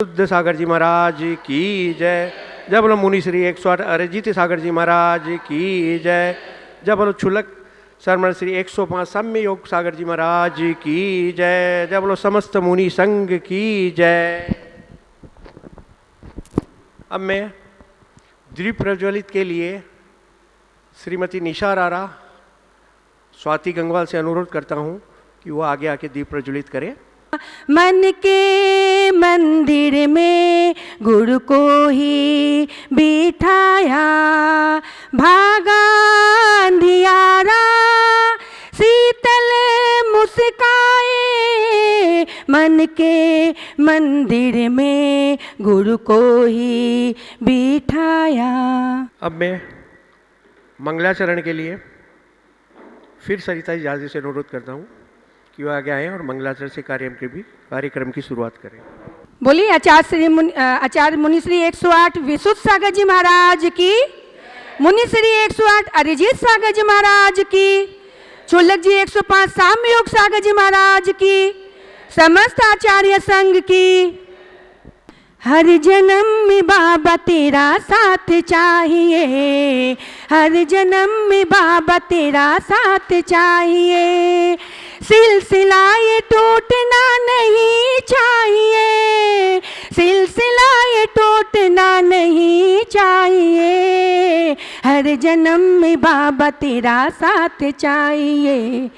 शुद्ध सागर जी महाराज की जय। जय बोलो मुनि श्री 108 अरिजीत सागर जी महाराज की जय। जय बोलो छुलक शर्मण श्री 105 सम्य योग सागर जी महाराज की जय। जय बोलो समस्त मुनि संघ की जय। अब मैं दीप प्रज्वलित के लिए श्रीमती निशा रारा स्वाति गंगवाल से अनुरोध करता हूँ कि वो आगे आके दीप प्रज्वलित करें। मन के मंदिर में गुरु को ही बिठाया, भागा अंधियारा शीतल मुस्काए। मन के मंदिर में गुरु को ही बिठाया। अब मैं मंगलाचरण के लिए फिर सरिता जी जाजी से अनुरोध करता हूँ कि वो आगे आए और मंगलाचरण से कार्यक्रम की शुरुआत करें। बोलिए आचार्य मुनि श्री 108 विशुद्ध सागर जी महाराज की, मुनि श्री 108 अरिजीत सागर जी महाराज की, चुल्लक जी 105 साम्य योग सागर जी महाराज की, समस्त आचार्य संघ की। हर जन्म में बाबा तेरा साथ चाहिए, हर जन्म में बाबा तेरा साथ चाहिए। सिलसिला ये टूटना नहीं चाहिए, सिलसिला ये टूटना नहीं चाहिए। हर जन्म में बाबा तेरा साथ चाहिए।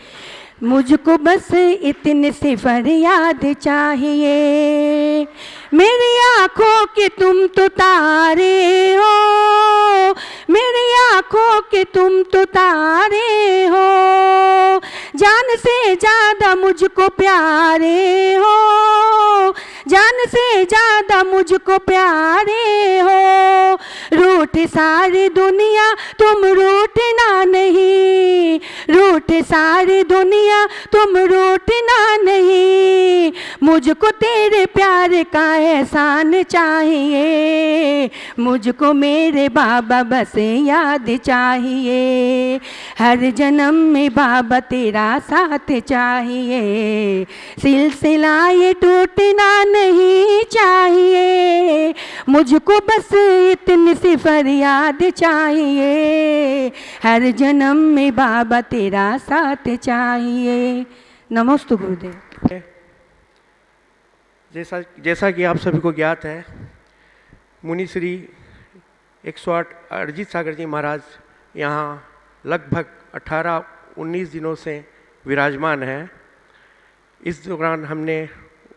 मुझको बस इतने से फरियाद चाहिए। मेरी आँखों के तुम तो तारे हो, मेरी आँखों के तुम तो तारे हो। जान से ज्यादा मुझको प्यारे हो, जान से ज्यादा मुझको प्यारे हो। रूठ सारी दुनिया तुम रूठना नहीं, रूठ सारी दुनिया तुम रूठना नहीं। मुझको तेरे प्यार का एहसान चाहिए, मुझको मेरे बाबा बस याद चाहिए। हर जन्म में बाबा तेरा साथ चाहिए। सिलसिला ये टूटना नहीं चाहिए। मुझको बस इतनी सी फरियाद चाहिए। हर जन्म में बाबा तेरा साथ चाहिए। नमोस्तु गुरुदेव। जैसा कि आप सभी को ज्ञात है, मुनि श्री 108 अरिजीत सागर जी महाराज यहाँ लगभग 18-19 दिनों से विराजमान है। इस दौरान हमने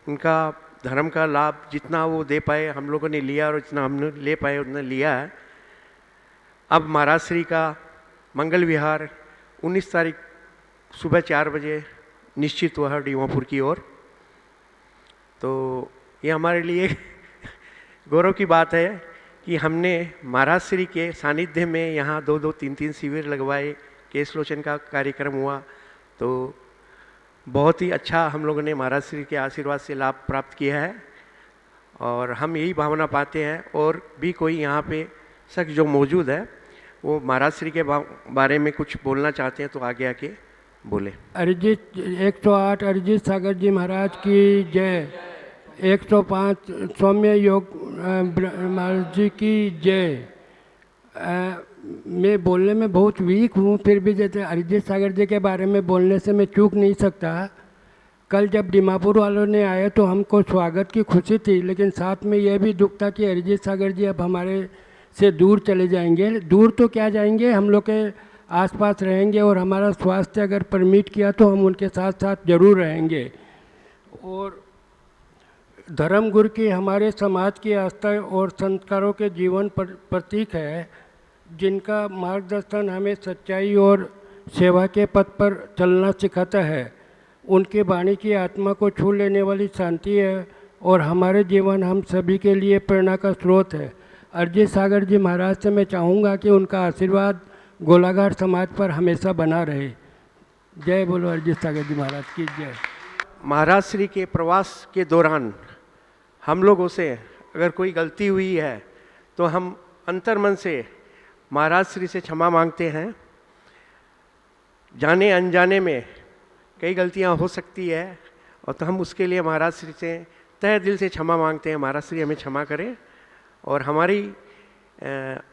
उनका धर्म का लाभ जितना वो दे पाए हम लोगों ने लिया, और जितना हमने ले पाए उतना लिया है। अब महाराज श्री का मंगल विहार 19 तारीख सुबह 4 बजे निश्चित हुआ है डीमापुर की ओर। तो ये हमारे लिए गौरव की बात है कि हमने महाराज श्री के सानिध्य में यहाँ 2-2, 3-3 शिविर लगवाए, केस लोचन का कार्यक्रम हुआ। तो बहुत ही अच्छा हम लोगों ने महाराज श्री के आशीर्वाद से लाभ प्राप्त किया है, और हम यही भावना पाते हैं। और भी कोई यहाँ पे शख्स जो मौजूद है वो महाराज श्री के बारे में कुछ बोलना चाहते हैं तो आगे आके बोले। अरिजीत 108 अरिजीत सागर जी महाराज की जय। 105 सौम्य योग महाराज जी की जय। मैं बोलने में बहुत वीक हूँ, फिर भी जैसे अरिजीत सागर जी के बारे में बोलने से मैं चूक नहीं सकता। कल जब डीमापुर वालों ने आए तो हमको स्वागत की खुशी थी, लेकिन साथ में यह भी दुख था कि अरिजीत सागर जी अब हमारे से दूर चले जाएंगे। दूर तो क्या जाएंगे, हम लोग के आसपास रहेंगे, और हमारा स्वास्थ्य अगर परमिट किया तो हम उनके साथ साथ जरूर रहेंगे। और धर्म गुरु की हमारे समाज की आस्था और संस्कारों के जीवन प्रतीक है, जिनका मार्गदर्शन हमें सच्चाई और सेवा के पथ पर चलना सिखाता है। उनकी वाणी की आत्मा को छू लेने वाली शांति है, और हमारे जीवन हम सभी के लिए प्रेरणा का स्रोत है। अरिजीत सागर जी महाराज से मैं चाहूँगा कि उनका आशीर्वाद गोलाघाट समाज पर हमेशा बना रहे। जय बोलो अरिजीत सागर जी महाराज की जय। महाराज श्री के प्रवास के दौरान हम लोगों से अगर कोई गलती हुई है तो हम अंतर्मन से महाराज श्री से क्षमा मांगते हैं। जाने अनजाने में कई गलतियां हो सकती है, और तो हम उसके लिए महाराज श्री से तहे दिल से क्षमा मांगते हैं, महाराज श्री हमें क्षमा करें और हमारी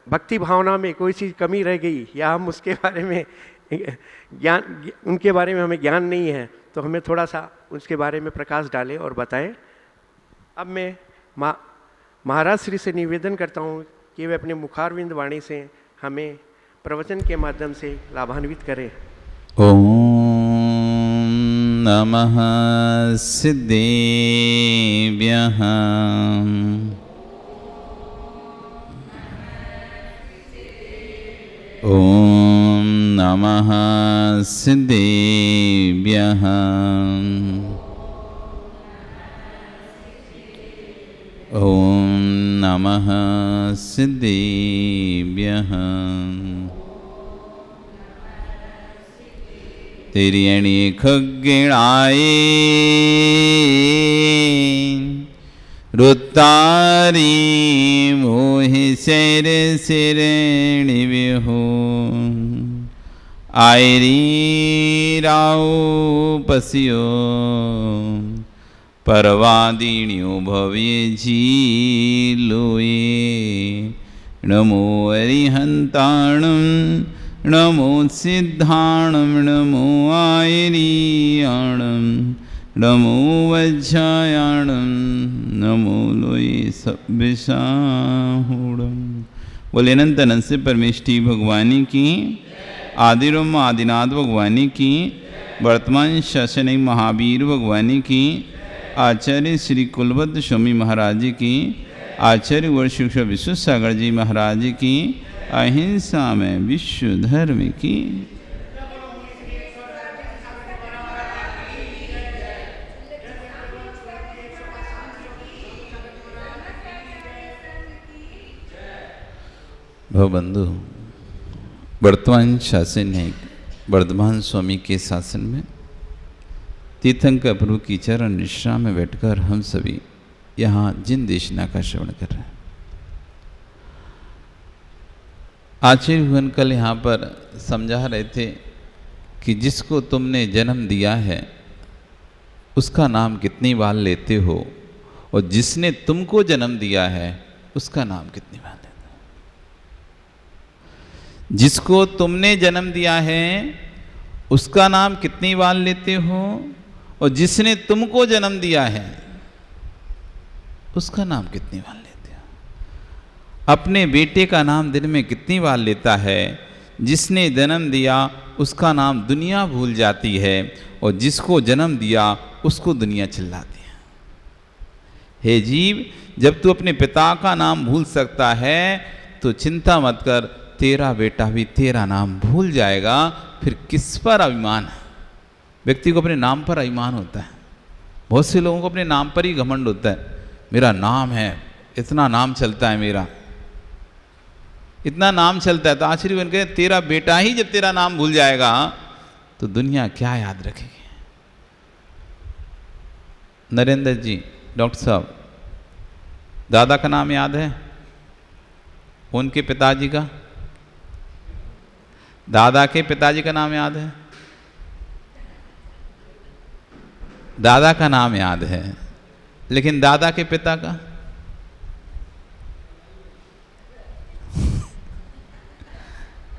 भक्ति भावना में कोई चीज़ कमी रह गई या हम उसके बारे में ज्ञान, उनके बारे में हमें ज्ञान नहीं है, तो हमें थोड़ा सा उसके बारे में प्रकाश डालें और बताएं। अब मैं महाराज श्री से निवेदन करता हूँ कि वे अपने मुखारविंद वाणी से हमें प्रवचन के माध्यम से लाभान्वित करें। ओम नमः सिद्धेभ्यः। ओम नमः सिद्धेभ्यः। ओम नमः सिद्धेभ्यः। तेरी अणी खगेणाए रुतारी मोहि शैर सिरणी विहु आयरी राव पसियो परवादिण्यो भव्य झीलोए। नमो अरिहंताणं नमो सिद्धाणं नमो आयरीयाणं नमो वज्रायाणं नमो लोये सब्बिशाहूणं। बोले अनंत अनंत से परमेष्ठी भगवानी की, आदिरम आदिनाथ भगवानी की, वर्तमान शासनिक महावीर भगवानी की, आचार्य श्री कुलवंत स्वामी महाराज जी की, आचार्य वर्ष शिक्षक विश्व सागर जी महाराज की, अहिंसा में विश्व धर्म की। भवबंधु, वर्तमान शासन है वर्धमान स्वामी के शासन में तीर्थंकर प्रभु की चरण निष्ठा में बैठकर हम सभी यहाँ जिन देशना का श्रवण कर रहे हैं। आचार्य भगवान कल यहाँ पर समझा रहे थे कि जिसको तुमने जन्म दिया है उसका नाम कितनी बार लेते हो और जिसने तुमको जन्म दिया है उसका नाम कितनी बार लेते हो। जिसको तुमने जन्म दिया है उसका नाम कितनी बार लेते हो और जिसने तुमको जन्म दिया है उसका नाम कितनी बार लेते हो। अपने बेटे का नाम दिन में कितनी बार लेता है। जिसने जन्म दिया उसका नाम दुनिया भूल जाती है और जिसको जन्म दिया उसको दुनिया चिल्लाती है। हे जीव, जब तू अपने पिता का नाम भूल सकता है तो चिंता मत कर, तेरा बेटा भी तेरा नाम भूल जाएगा। फिर किस पर अभिमान है? व्यक्ति को अपने नाम पर अभिमान होता है। बहुत से लोगों को अपने नाम पर ही घमंड होता है। मेरा नाम है, इतना नाम चलता है, मेरा इतना नाम चलता है। तो आचार्य बन गए, तेरा बेटा ही जब तेरा नाम भूल जाएगा तो दुनिया क्या याद रखेगी। नरेंद्र जी, डॉक्टर साहब, दादा का नाम याद है? उनके पिताजी का? दादा के पिताजी का नाम याद है? दादा का नाम याद है, लेकिन दादा के पिता का?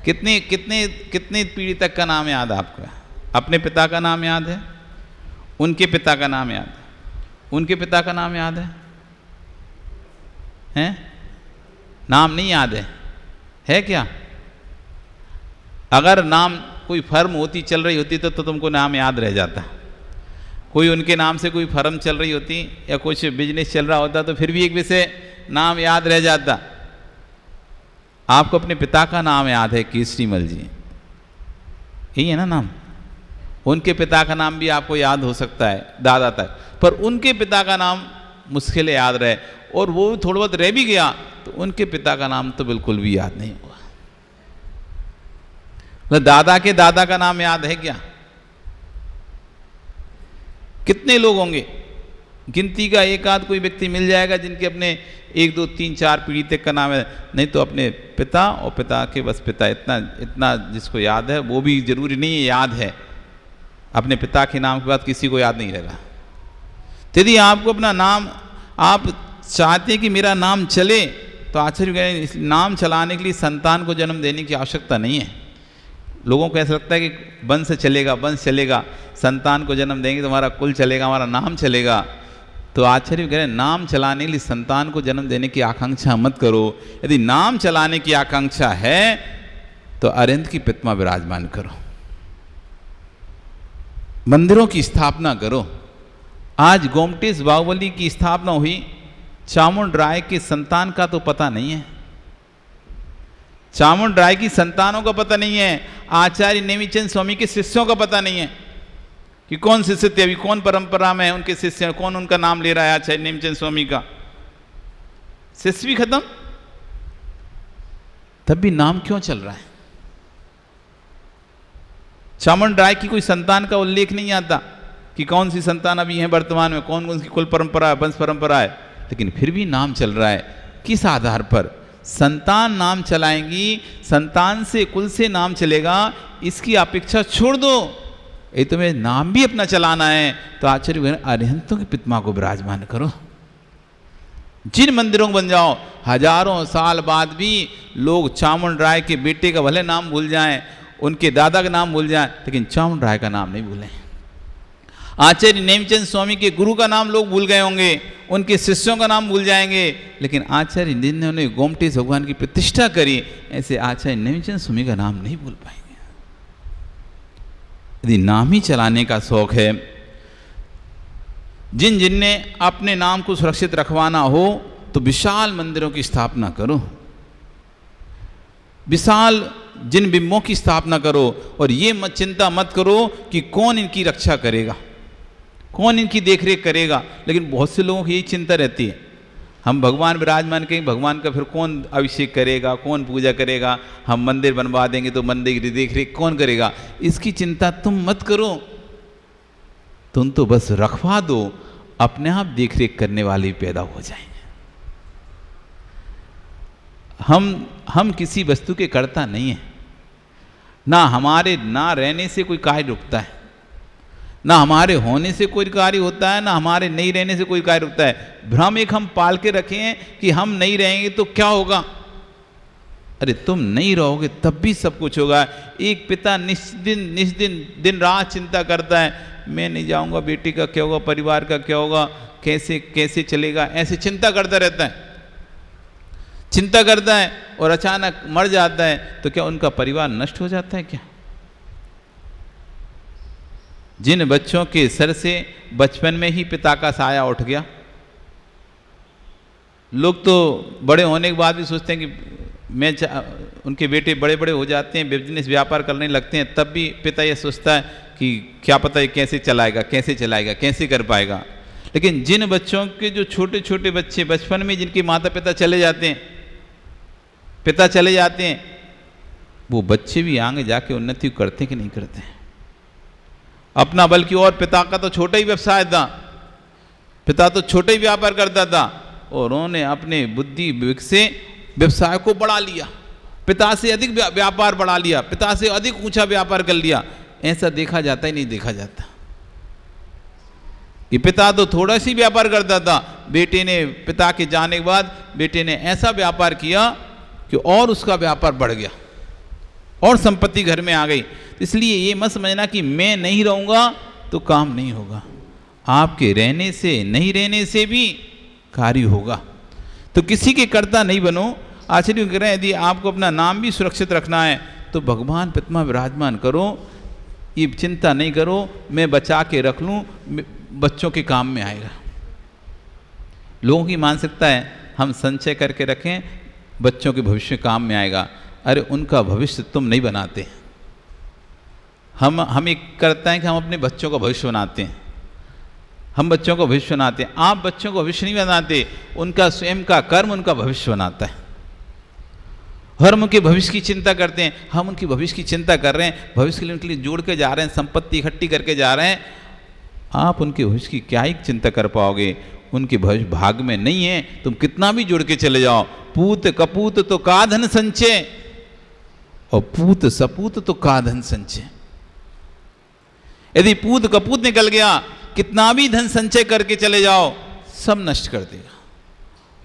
कितनी कितनी कितनी पीढ़ी तक का नाम याद है आपका? अपने पिता का नाम याद है? उनके पिता का नाम याद है? उनके पिता का नाम याद है? हैं? नाम नहीं याद है क्या? अगर नाम कोई फर्म होती, चल रही होती तो तुमको नाम याद रह जाता। कोई उनके नाम से कोई फर्म चल रही होती या कुछ बिजनेस चल रहा होता तो फिर भी एक वैसे नाम याद रह जाता। आपको अपने पिता का नाम याद है, केसरीमल जी, यही है ना नाम? उनके पिता का नाम भी आपको याद हो सकता है दादा तक, पर उनके पिता का नाम मुश्किल याद रहे, और वो थोड़ा बहुत रह भी गया तो उनके पिता का नाम तो बिल्कुल भी याद नहीं हुआ। दादा के दादा का नाम याद है क्या? कितने लोग होंगे? गिनती का एक आध कोई व्यक्ति मिल जाएगा जिनके अपने 1 2 3 4 पीढ़ी तक का नाम है। नहीं तो अपने पिता और पिता के बस पिता, इतना जिसको याद है, वो भी जरूरी नहीं है याद है। अपने पिता के नाम के बाद किसी को याद नहीं रहेगा। यदि आपको अपना नाम आप चाहते हैं कि मेरा नाम चले, तो आचार्य कह रहे हैं नाम चलाने के लिए संतान को जन्म देने की आवश्यकता नहीं है। लोगों को ऐसा लगता है कि वंश चलेगा, वंश चलेगा, संतान को जन्म देंगे तो हमारा कुल चलेगा, हमारा नाम चलेगा। तो आचार्य कह रहे हैं नाम चलाने के लिए संतान को जन्म देने की आकांक्षा मत करो। यदि नाम चलाने की आकांक्षा है तो अरिहंत की प्रतिमा विराजमान करो, मंदिरों की स्थापना करो। आज गोमटेश बाहुबली की स्थापना हुई, चामुंड राय के संतान का तो पता नहीं है, चामुंड राय की संतानों का पता नहीं है, आचार्य नेमिचंद स्वामी के शिष्यों का पता नहीं है कि कौन शिष्य थे, अभी कौन परंपरा में है उनके शिष्य, कौन उनका नाम ले रहा है आचार्य नेमिचंद स्वामी का। शिष्य भी खत्म, तब भी नाम क्यों चल रहा है? चामुंड राय की कोई संतान का उल्लेख नहीं आता कि कौन सी संतान अभी है वर्तमान में, कौन कौन सी कुल परंपरा है, वंश परंपरा है, लेकिन फिर भी नाम चल रहा है। किस आधार पर? संतान नाम चलाएंगी, संतान से कुल से नाम चलेगा, इसकी अपेक्षा छोड़ दो। ये तुम्हें नाम भी अपना चलाना है तो आचार्य अरिहंतों की प्रतिमा को विराजमान करो, जिन मंदिरों को बन जाओ। हजारों साल बाद भी लोग चामुंड राय के बेटे का भले नाम भूल जाएं, उनके दादा का नाम भूल जाएं, लेकिन चामुंड राय का नाम नहीं भूलें। आचार्य नेमिचंद स्वामी के गुरु का नाम लोग भूल गए होंगे, उनके शिष्यों का नाम भूल जाएंगे, लेकिन आचार्य जिन्होंने गोमटेश भगवान की प्रतिष्ठा करी, ऐसे आचार्य नेमिचंद स्वामी का नाम नहीं भूल पाएंगे। यदि नाम ही चलाने का शौक है, जिन ने अपने नाम को सुरक्षित रखवाना हो तो विशाल मंदिरों की स्थापना करो, विशाल जिन बिंबों की स्थापना करो, और ये मत चिंता मत करो कि कौन इनकी रक्षा करेगा, कौन इनकी देखरेख करेगा। लेकिन बहुत से लोगों की यही चिंता रहती है, हम भगवान विराजमान करेंगे, भगवान का फिर कौन अभिषेक करेगा, कौन पूजा करेगा, हम मंदिर बनवा देंगे तो मंदिर की देखरेख कौन kरेगा। इसकी चिंता तुम मत करो, तुम तो बस रखवा दो, अपने आप देखरेख करने वाले पैदा हो जाएंगे। हम किसी वस्तु के कर्ता नहीं है, ना हमारे ना रहने से कोई कार्य रुकता है, ना हमारे होने से कोई कार्य होता है, ना हमारे नहीं रहने से कोई कार्य रुकता है। भ्रम एक हम पाल के रखे हैं कि हम नहीं रहेंगे तो क्या होगा। अरे तुम नहीं रहोगे तब भी सब कुछ होगा। एक पिता दिन रात चिंता करता है, मैं नहीं जाऊंगा, बेटी का क्या होगा, परिवार का क्या होगा, कैसे चलेगा, ऐसे चिंता करता रहता है, चिंता करता है, और अचानक मर जाता है तो क्या उनका परिवार नष्ट हो जाता है क्या? जिन बच्चों के सर से बचपन में ही पिता का साया उठ गया, लोग तो बड़े होने के बाद भी सोचते हैं कि उनके बेटे बड़े बड़े हो जाते हैं, बिजनेस व्यापार करने लगते हैं, तब भी पिता ये सोचता है कि क्या पता ये कैसे चलाएगा, कैसे कर पाएगा। लेकिन जिन बच्चों के जो छोटे छोटे बच्चे बचपन में जिनके माता पिता चले जाते हैं, वो बच्चे भी आगे जाके उन्नति करते कि नहीं करते हैं अपना। बल्कि और पिता का तो छोटा ही व्यवसाय था, पिता तो छोटा ही व्यापार करता था, और उन्होंने अपने बुद्धि से व्यवसाय को बढ़ा लिया, पिता से अधिक व्यापार बढ़ा लिया, पिता से अधिक ऊंचा व्यापार कर लिया। ऐसा देखा जाता ही नहीं देखा जाता कि पिता तो थोड़ा सी व्यापार करता था, बेटे ने पिता के जाने के बाद बेटे ने ऐसा व्यापार किया कि और उसका व्यापार बढ़ गया और संपत्ति घर में आ गई। इसलिए ये मत समझना कि मैं नहीं रहूँगा तो काम नहीं होगा, आपके रहने से नहीं रहने से भी कार्य होगा। तो किसी के कर्ता नहीं बनो। आचार्य कह रहे हैं यदि आपको अपना नाम भी सुरक्षित रखना है तो भगवान प्रतिमा विराजमान करो, ये चिंता नहीं करो मैं बचा के रख लूँ, बच्चों के काम में आएगा। लोगों की मानसिकता है हम संचय करके रखें, बच्चों के भविष्य काम में आएगा। अरे उनका भविष्य तुम नहीं बनाते, हम एक करते हैं कि हम अपने बच्चों का भविष्य बनाते हैं, हम बच्चों का भविष्य बनाते हैं। आप बच्चों का भविष्य नहीं बनाते, उनका स्वयं का कर्म उनका भविष्य बनाता है। हर उनके भविष्य की चिंता करते हैं, हम उनकी भविष्य की चिंता कर रहे हैं, भविष्य के लिए उनके लिए जोड़ के जा रहे हैं, संपत्ति इकट्ठी करके जा रहे हैं। आप उनके भविष्य की क्या ही चिंता कर पाओगे, उनके भविष्य भाग में नहीं है। तुम कितना भी जुड़ के चले जाओ, पूत कपूत तो का धन संचय, और पूत सपूत तो का धन संचय। यदि पूत कपूत निकल गया, कितना भी धन संचय करके चले जाओ, सब नष्ट कर देगा।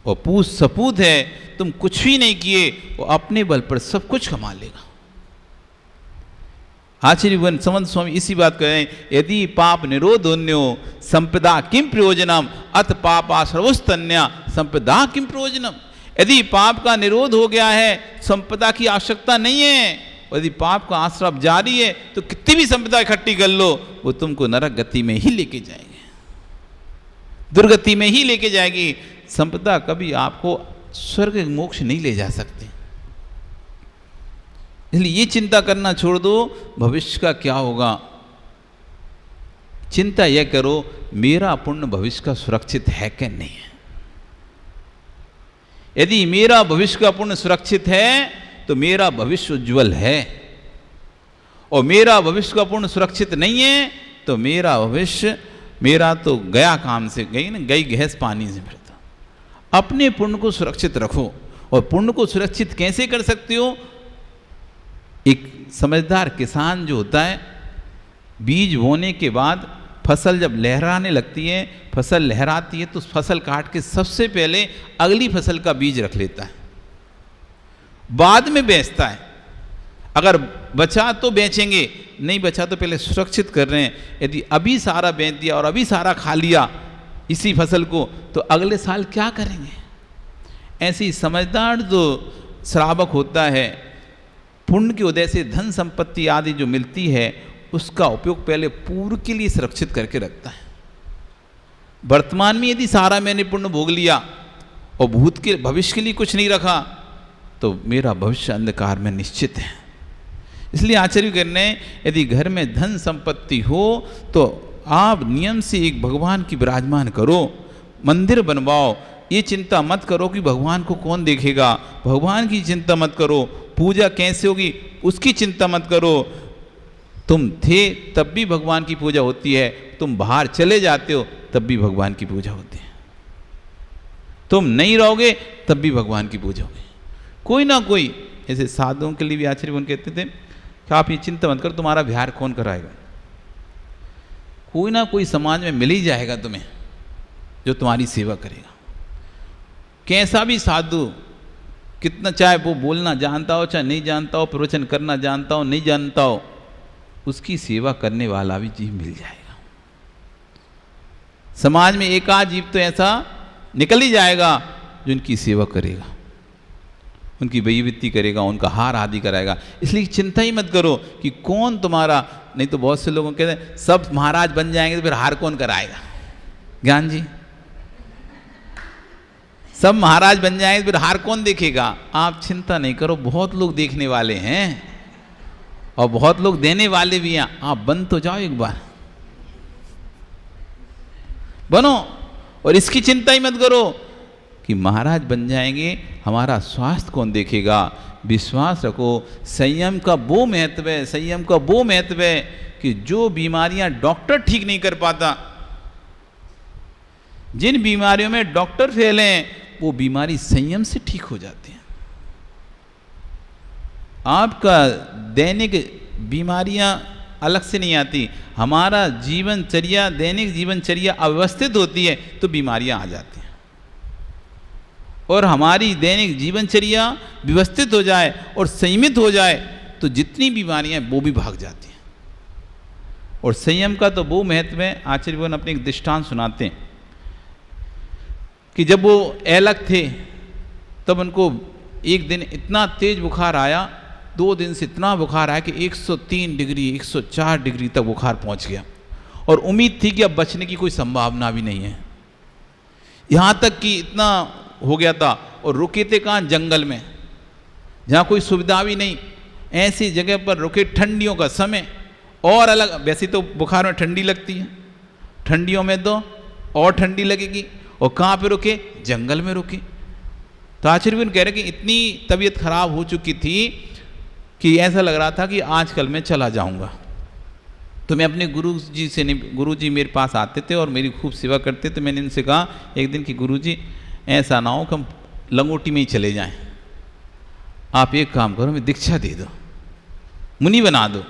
और पूत सपूत है, तुम कुछ भी नहीं किए, वो अपने बल पर सब कुछ कमा लेगा। आचार्य समंत स्वामी इसी बात कहें, यदि पाप निरोधोन्यो संपदा किम प्रयोजनम अथ पापा सर्वस्तन्या संपदा किम प्रयोजनम। यदि पाप का निरोध हो गया है, संपदा की आवश्यकता नहीं है। यदि पाप का आश्रय जारी है तो कितनी भी संपदा इकट्ठी कर लो, वो तुमको नरक गति में ही लेके जाएंगे, दुर्गति में ही लेके जाएगी। संपदा कभी आपको स्वर्ग मोक्ष नहीं ले जा सकते। इसलिए ये चिंता करना छोड़ दो भविष्य का क्या होगा। चिंता यह करो मेरा पुण्य भविष्य का सुरक्षित है कि नहीं है। यदि मेरा भविष्य का पुण्य सुरक्षित है तो मेरा भविष्य उज्जवल है, और मेरा भविष्य का पुण्य सुरक्षित नहीं है तो मेरा भविष्य, मेरा तो गया काम से, गई ना, गई गैस पानी से फिरता। अपने पुण्य को सुरक्षित रखो। और पुण्य को सुरक्षित कैसे कर सकते हो? एक समझदार किसान जो होता है, बीज बोने के बाद फसल जब लहराने लगती है, फसल लहराती है तो फसल काट के सबसे पहले अगली फसल का बीज रख लेता है, बाद में बेचता है। अगर बचा तो बेचेंगे, नहीं बचा तो पहले सुरक्षित कर रहे हैं। यदि अभी सारा बेच दिया और अभी सारा खा लिया इसी फसल को, तो अगले साल क्या करेंगे? ऐसी समझदार जो श्रावक होता है, पुण्य के उदय से धन संपत्ति आदि जो मिलती है उसका उपयोग पहले पूर्व के लिए सुरक्षित करके रखता है। वर्तमान में यदि सारा मैंने पुण्य भोग लिया और भूत के भविष्य के लिए कुछ नहीं रखा, तो मेरा भविष्य अंधकार में निश्चित है। इसलिए आचार्य कह रहे हैं, यदि घर में धन संपत्ति हो तो आप नियम से एक भगवान की विराजमान करो, मंदिर बनवाओ। ये चिंता मत करो कि भगवान को कौन देखेगा, भगवान की चिंता मत करो, पूजा कैसे होगी उसकी चिंता मत करो। तुम थे तब भी भगवान की पूजा होती है, तुम बाहर चले जाते हो तब भी भगवान की पूजा होती है, तुम नहीं रहोगे तब भी भगवान की पूजा होगी। कोई ना कोई, ऐसे साधुओं के लिए भी आचार्य कहते थे कि आप ये चिंता मत करो, तुम्हारा विहार कौन कराएगा? कोई ना कोई समाज में मिल ही जाएगा तुम्हें जो तुम्हारी सेवा करेगा। कैसा भी साधु, कितना चाहे वो बोलना जानता हो चाहे नहीं जानता हो, प्रवचन करना जानता हो नहीं जानता हो, उसकी सेवा करने वाला भी जीव मिल जाएगा। समाज में एक आध जीव तो ऐसा निकल ही जाएगा जो उनकी सेवा करेगा, उनकी बेइज्जती करेगा, उनका हार आदि कराएगा। इसलिए चिंता ही मत करो कि कौन तुम्हारा, नहीं तो बहुत से लोगों कहते हैं सब महाराज बन जाएंगे तो फिर हार कौन कराएगा? ज्ञान जी, सब महाराज बन जाएंगे तो फिर हार कौन देखेगा? आप चिंता नहीं करो, बहुत लोग देखने वाले हैं और बहुत लोग देने वाले भी हैं। आप बन तो जाओ, एक बार बनो। और इसकी चिंता ही मत करो कि महाराज बन जाएंगे, हमारा स्वास्थ्य कौन देखेगा? विश्वास रखो, संयम का वो महत्व है, संयम का वो महत्व है कि जो बीमारियां डॉक्टर ठीक नहीं कर पाता, जिन बीमारियों में डॉक्टर फेल हैं, वो बीमारी संयम से ठीक हो जाती है। आपका दैनिक बीमारियां अलग से नहीं आती, हमारा जीवनचर्या, दैनिक जीवनचर्या अव्यवस्थित होती है तो बीमारियां आ जाती हैं। और हमारी दैनिक जीवनचर्या व्यवस्थित हो जाए और संयमित हो जाए तो जितनी बीमारियां वो भी भाग जाती हैं। और संयम का तो वो महत्व है, आचार्य भगवान अपने एक दृष्टांत सुनाते हैं कि जब वो ऐलक थे तब उनको एक दिन इतना तेज बुखार आया, 2 दिन से इतना बुखार आया कि 103 डिग्री 104 डिग्री तक बुखार पहुंच गया, और उम्मीद थी कि अब बचने की कोई संभावना भी नहीं है। यहाँ तक कि इतना हो गया था, और रुके थे कहाँ? जंगल में, जहाँ कोई सुविधा भी नहीं, ऐसी जगह पर रुके। ठंडियों का समय और अलग, वैसे तो बुखार में ठंडी लगती है, ठंडियों में तो और ठंडी लगेगी। और कहाँ पे रुके? जंगल में रुके। तो आचार्य कह रहे कि इतनी तबीयत खराब हो चुकी थी कि ऐसा लग रहा था कि आजकल मैं चला जाऊंगा। तो मैं अपने गुरुजी से नहीं, गुरुजी मेरे पास आते थे और मेरी खूब सेवा करते थे। मैंने इनसे कहा एक दिन कि गुरुजी ऐसा ना हो कि हम लंगोटी में ही चले जाएं, आप एक काम करो, मैं दीक्षा दे दो, मुनि बना दो।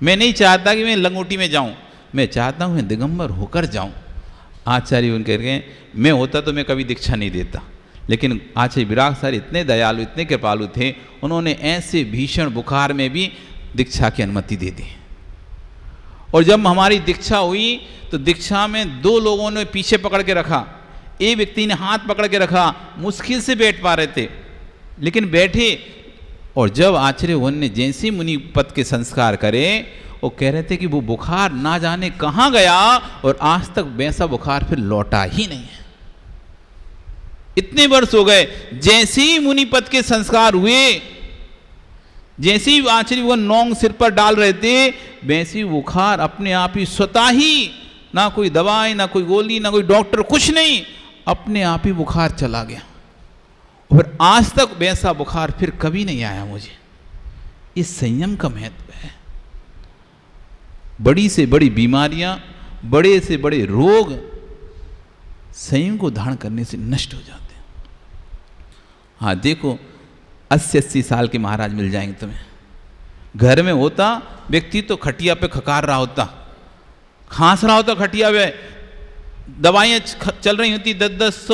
मैं नहीं चाहता कि मैं लंगोटी में जाऊं, मैं चाहता हूं मैं दिगंबर होकर जाऊं। आचार्य उन कह रहे मैं होता तो मैं कभी दीक्षा नहीं देता, लेकिन आचार्य विराग सर इतने दयालु इतने कृपालु थे, उन्होंने ऐसे भीषण बुखार में भी दीक्षा की अनुमति दे दी। और जब हमारी दीक्षा हुई तो दीक्षा में 2 लोगों ने पीछे पकड़ के रखा, एक व्यक्ति ने हाथ पकड़ के रखा, मुश्किल से बैठ पा रहे थे लेकिन बैठे। और जब आचार्य वन ने जैसे मुनि पद के संस्कार करे, वो कह रहे थे कि वो बुखार ना जाने कहाँ गया और आज तक वैसा बुखार फिर लौटा ही नहीं है। इतने वर्ष हो गए, जैसे ही मुनि पद के संस्कार हुए, जैसे ही आचार्य वो नौंग सिर पर डाल रहे थे, वैसे ही बुखार अपने आप ही स्वतः ही, ना कोई दवाई ना कोई गोली ना कोई डॉक्टर कुछ नहीं, अपने आप ही बुखार चला गया। और आज तक वैसा बुखार फिर कभी नहीं आया मुझे। इस संयम का महत्व है। बड़ी से बड़ी बीमारियां, बड़े से बड़े रोग संयम को धारण करने से नष्ट हो जाते हैं। हाँ देखो, 80-80 साल के महाराज मिल जाएंगे तुम्हें। घर में होता व्यक्ति तो खटिया पे खकार रहा होता, खांस रहा होता खटिया पे, दवाइयाँ चल रही होती, 10-10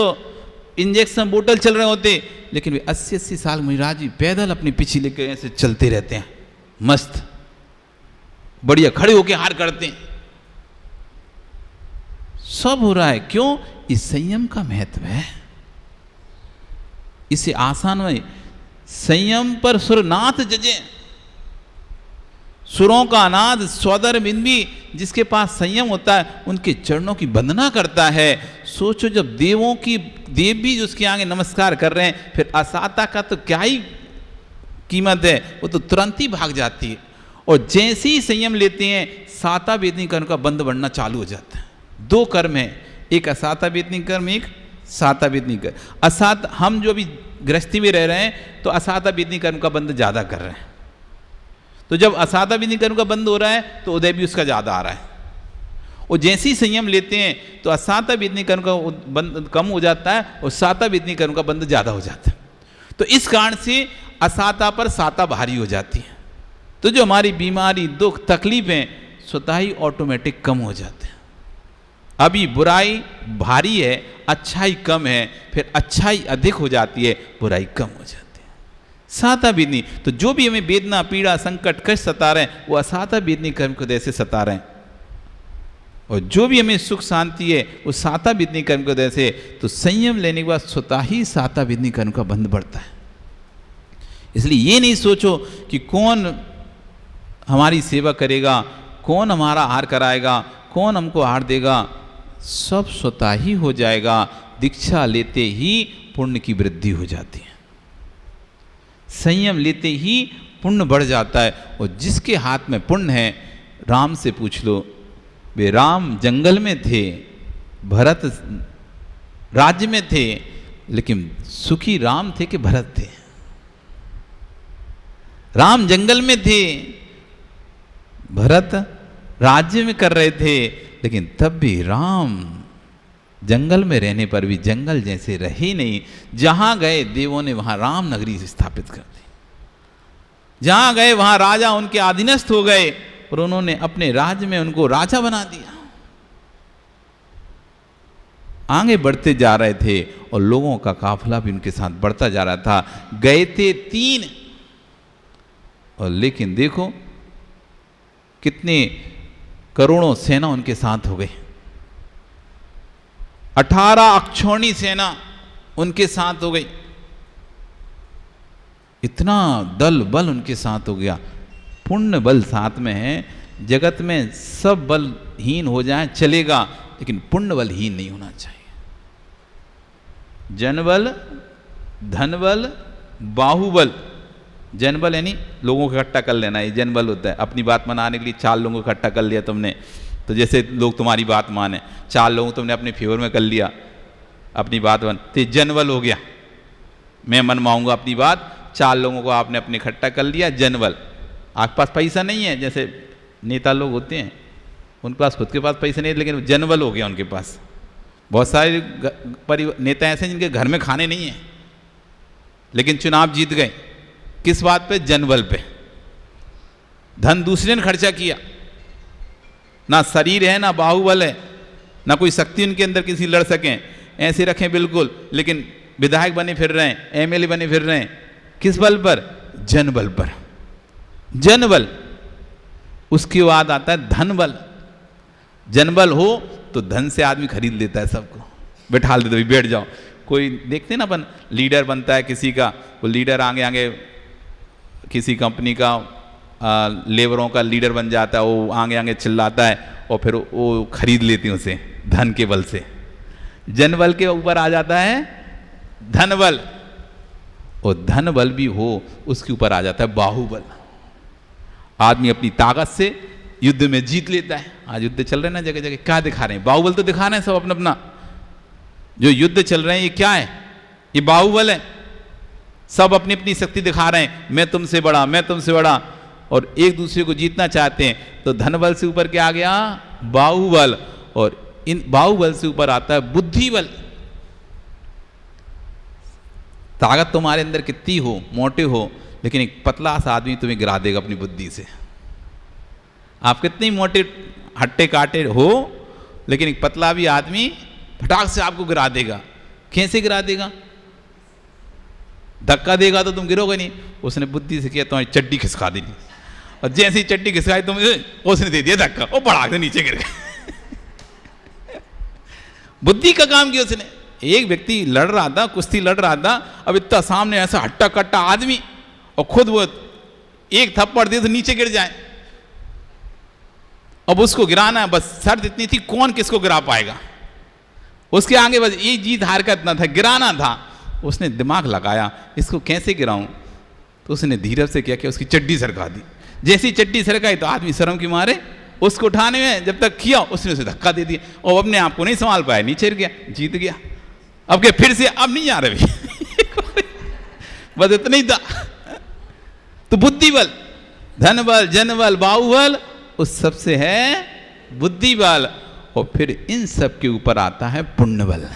इंजेक्शन बोतल चल रहे होते, लेकिन वे 80-80 साल महाराज जी पैदल अपनी पीछे लेकर ऐसे चलते रहते हैं, मस्त बढ़िया खड़े होके हार करते हैं। सब हो रहा है क्यों? इस संयम का महत्व है। इसे आसान में संयम पर सुरनाथ जजे, सुरों का अनाद स्वदर बिंदी, जिसके पास संयम होता है उनके चरणों की वंदना करता है। सोचो जब देवों की देव भी उसके आगे नमस्कार कर रहे हैं, फिर असाता का तो क्या ही कीमत है, वो तो तुरंत ही भाग जाती है। और जैसे ही संयम लेते हैं, साता वेदनी कर्म का बंध बढ़ना चालू हो जाता है। 2 कर्म है, एक असाता वेदनी कर्म, एक साता वेदनी कर्म। असात हम जो अभी गृहस्थी में रह रहे हैं तो असाता वेदनी कर्म का बंध ज्यादा कर रहे हैं, तो जब असाता वेदनी कर्म का बंद हो रहा है तो उदय भी उसका ज्यादा आ रहा है। और जैसे ही संयम लेते हैं तो असाता वेदनी कर्म का बंद कम हो जाता है और साता वेदनी कर्म का बंध ज्यादा हो जाता है। तो इस कारण से असाता पर साता भारी हो जाती है। तो जो हमारी बीमारी, दुख, तकलीफें स्वतः ही ऑटोमेटिक कम हो जाते हैं। अभी बुराई भारी है, अच्छाई कम है, फिर अच्छाई अधिक हो जाती है, बुराई कम हो जाती है। साता वेदनी, तो जो भी हमें वेदना, पीड़ा, संकट, कष्ट सता रहे हैं, वो असाता वेदनी कर्म को दया से सता रहे हैं। और जो भी हमें सुख शांति है, वो साता वेदनी कर्म को दया से। तो संयम लेने के बाद स्वतः ही साता वेदनी कर्म का बंध बढ़ता है। इसलिए ये नहीं सोचो कि कौन हमारी सेवा करेगा, कौन हमारा आहार कराएगा, कौन हमको आहार देगा, सब स्वतः ही हो जाएगा। दीक्षा लेते ही पुण्य की वृद्धि हो जाती है, संयम लेते ही पुण्य बढ़ जाता है। और जिसके हाथ में पुण्य है, राम से पूछ लो, वे राम जंगल में थे, भरत राज्य में थे, लेकिन सुखी राम थे कि भरत थे? राम जंगल में थे, भरत राज्य में कर रहे थे, लेकिन तब भी राम जंगल में रहने पर भी जंगल जैसे रहे नहीं। जहां गए देवों ने वहां राम नगरी स्थापित कर दी, जहां गए वहां राजा उनके अधीनस्थ हो गए और उन्होंने अपने राज्य में उनको राजा बना दिया। आगे बढ़ते जा रहे थे और लोगों का काफिला भी उनके साथ बढ़ता जा रहा था। गए थे 3 और लेकिन देखो कितने करोड़ों सेना उनके साथ हो गई। 18 अक्षौणी सेना उनके साथ हो गई। इतना दल बल उनके साथ हो गया। पुण्य बल साथ में है। जगत में सब बलहीन हो जाए चलेगा, लेकिन पुण्य बलहीन नहीं होना चाहिए। जनबल, धनबल, बाहुबल। जनबल यानी लोगों को इकट्ठा कर लेना, ये जनबल होता है। अपनी बात मनाने के लिए 4 लोगों को इकट्ठा कर लिया तुमने, तो जैसे लोग तुम्हारी बात माने, 4 लोगों तुमने अपने फेवर में कर लिया, अपनी बात बन, तो जनबल हो गया। मैं मनवाऊंगा अपनी बात, 4 लोगों को आपने अपने इकट्ठा कर लिया, जनबल। आपके पास पैसा नहीं है, जैसे नेता लोग होते हैं उनके पास खुद के पास पैसा नहीं है, लेकिन जनबल हो गया उनके पास। बहुत सारे नेता ऐसे हैं जिनके घर में खाने नहीं है, लेकिन चुनाव जीत गए। किस बात पे? जनबल पे। धन दूसरे ने खर्चा किया, ना शरीर है ना बाहुबल है, ना कोई शक्ति उनके अंदर किसी लड़ सकें, ऐसे रखें बिल्कुल, लेकिन विधायक बने फिर रहे हैं, एमएलए बने फिर रहे हैं, किस बल पर? जन बल पर, जन बल। उसके बाद आता है धन बल। जन बल हो तो धन से आदमी खरीद लेता है सबको, बैठा देता है, बैठ जाओ। कोई देखते ना अपन, लीडर बनता है किसी का, वो लीडर आगे आगे किसी कंपनी का लेबरों का लीडर बन जाता है, वो आगे आगे चिल्लाता है और फिर वो खरीद लेते हैं उसे धन के बल से। जन बल के ऊपर आ जाता है धन बल, और धन बल भी हो उसके ऊपर आ जाता है बाहुबल। आदमी अपनी ताकत से युद्ध में जीत लेता है। आज युद्ध चल रहे हैं ना जगह जगह, क्या दिखा रहे हैं? बाहुबल तो दिखा रहे हैं सब अपना अपना। जो युद्ध चल रहे हैं ये क्या है? ये बाहुबल है। सब अपनी अपनी शक्ति दिखा रहे हैं, मैं तुमसे बड़ा, मैं तुमसे बड़ा, और एक दूसरे को जीतना चाहते हैं। तो धन बल से ऊपर क्या आ गया? बाहुबल। और इन बाहुबल से ऊपर आता है बुद्धि बल। ताकत तुम्हारे अंदर कितनी हो, मोटे हो, लेकिन एक पतला सा आदमी तुम्हें गिरा देगा अपनी बुद्धि से। आप कितने मोटे हट्टे काटे हो, लेकिन एक पतला भी आदमी फटाक से आपको गिरा देगा। कैसे गिरा देगा? धक्का देगा तो तुम गिरोगे नहीं। उसने बुद्धि से किया, तुम्हारी चड्डी खिसका देनी, और जैसे ही चड्डी खिसकाई तुम, उसने दे दिया धक्का, वो पड़ाक से नीचे गिर गए। बुद्धि का काम किया उसने। एक व्यक्ति लड़ रहा था, कुश्ती लड़ रहा था, अब इतना सामने ऐसा हट्टा कट्टा आदमी, और खुद वो एक थप्पड़ दे तो नीचे गिर जाए। अब उसको गिराना है, बस शर्त इतनी थी, कौन किसको गिरा पाएगा। उसके आगे बस ये जीत हार का इतना था, गिराना था। उसने दिमाग लगाया, इसको कैसे गिराऊं? तो उसने धीरे से क्या किया, उसकी चड्डी सरका दी। जैसी चड्डी सरकाई तो आदमी शर्म के मारे उसको उठाने में जब तक किया, उसने उसे धक्का दे दिया, और अपने आप को नहीं संभाल पाया, नीचे गिर गया, जीत गया। अब क्या फिर से? अब नहीं आ रहे बस इतना ही था। तो बुद्धि बल, धन बल, जन बल, बाहुबल, उस सबसे है बुद्धि बल। और फिर इन सब के ऊपर आता है पुण्य बल।